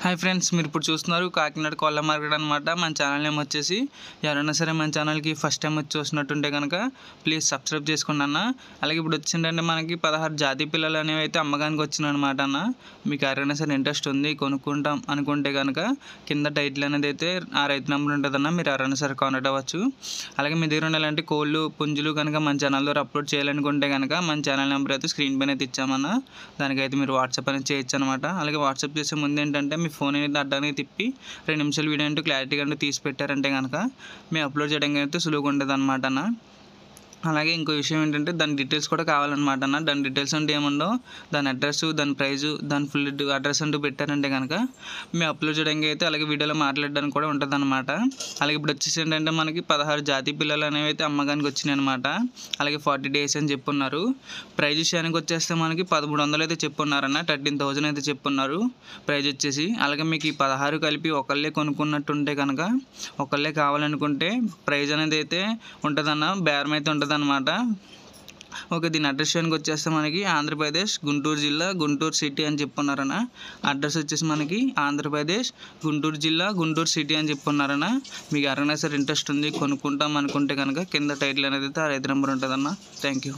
Hi friends, మీరు ఇప్పుడు చూస్తున్నారు కాకినాడ కోళ్ళ మార్కెట్ అనమాట. మన ఛానల్ నేమ్ వచ్చేసి ఎవరైనా సరే మన ఛానల్కి ఫస్ట్ టైం వచ్చి చూసినట్టుంటే కనుక ప్లీజ్ సబ్స్క్రైబ్ చేసుకోండి అన్న. అలాగే ఇప్పుడు వచ్చిందంటే మనకి 16 జాతి పిల్లలు అనేవి అయితే అమ్మకానికి వచ్చినాయి అనమాట అన్న. మీకు ఎవరైనా సరే ఇంట్రెస్ట్ ఉంది కొనుక్కుంటాం అనుకుంటే కనుక కింద టైటిల్ అనేది అయితే ఆ రైతు నెంబర్ ఉంటుందన్న, మీరు ఎవరైనా సరే కాంటాక్ట్ అవ్వచ్చు. అలాగే మీ దగ్గర ఉండాలంటే కోళ్ళు పుంజులు కనుక మన ఛానల్ ద్వారా అప్లోడ్ చేయాలనుకుంటే కనుక మన ఛానల్ నెంబర్ అయితే స్క్రీన్ పైన అయితే ఇచ్చామన్న. దానికైతే మీరు వాట్సాప్ అనేది చేయొచ్చు అనమాట. అలాగే వాట్సాప్ చేసే ముందు ఏంటంటే మీ ఫోన్ అనేది అడ్డానికి తిప్పి 2 నిమిషాలు వీడియో అంటూ క్లారిటీగా అంటూ తీసి పెట్టారంటే కనుక మేము అప్లోడ్ చేయడానికి అయితే సులువుగా ఉంటుంది అనమాట అన్న. అలాగే ఇంకో విషయం ఏంటంటే దాని డీటెయిల్స్ కూడా కావాలన్నమాట అన్న. దాని డీటెయిల్స్ అంటే ఏముండవు, దాని అడ్రస్, దాని ప్రైజు, దాని ఫుల్ అడ్రస్ అంటూ పెట్టారంటే కనుక మేము అప్లోడ్ చేయడానికి అయితే అలాగే వీడియోలో మాట్లాడడానికి కూడా ఉంటుంది అనమాట. అలాగే ఇప్పుడు వచ్చేసి ఏంటంటే మనకి 16 జాతి పిల్లలు అనేవి అయితే అమ్మకానికి వచ్చినాయి అనమాట. అలాగే 40 డేస్ అని చెప్పున్నారు. ప్రైజ్ విషయానికి వచ్చేస్తే మనకి 1300 అయితే చెప్పున్నారన్న, 13,000 అయితే చెప్పున్నారు ప్రైజ్ వచ్చేసి. అలాగే మీకు ఈ 16 కలిపి ఒకళ్ళే కొనుక్కున్నట్టుంటే కనుక ఒకళ్ళే కావాలనుకుంటే ప్రైజ్ అనేది అయితే ఉంటుందన్న, బేరం అయితే ఉంటుంది అనమాట. ఓకే, దీని అడ్రస్ విషయానికి వచ్చేస్తే మనకి ఆంధ్రప్రదేశ్ గుంటూరు జిల్లా గుంటూరు సిటీ అని చెప్పున్నారన్న. అడ్రస్ వచ్చేసి మనకి ఆంధ్రప్రదేశ్ గుంటూరు జిల్లా గుంటూరు సిటీ అని చెప్పున్నారన్న. మీకు ఎవరైనా సరే ఇంట్రెస్ట్ ఉంది కొనుక్కుంటాం అనుకుంటే కనుక కింద టైటిల్ అనేది అయితే ఆ రైతు నెంబర్ ఉంటుందన్న. Thank you.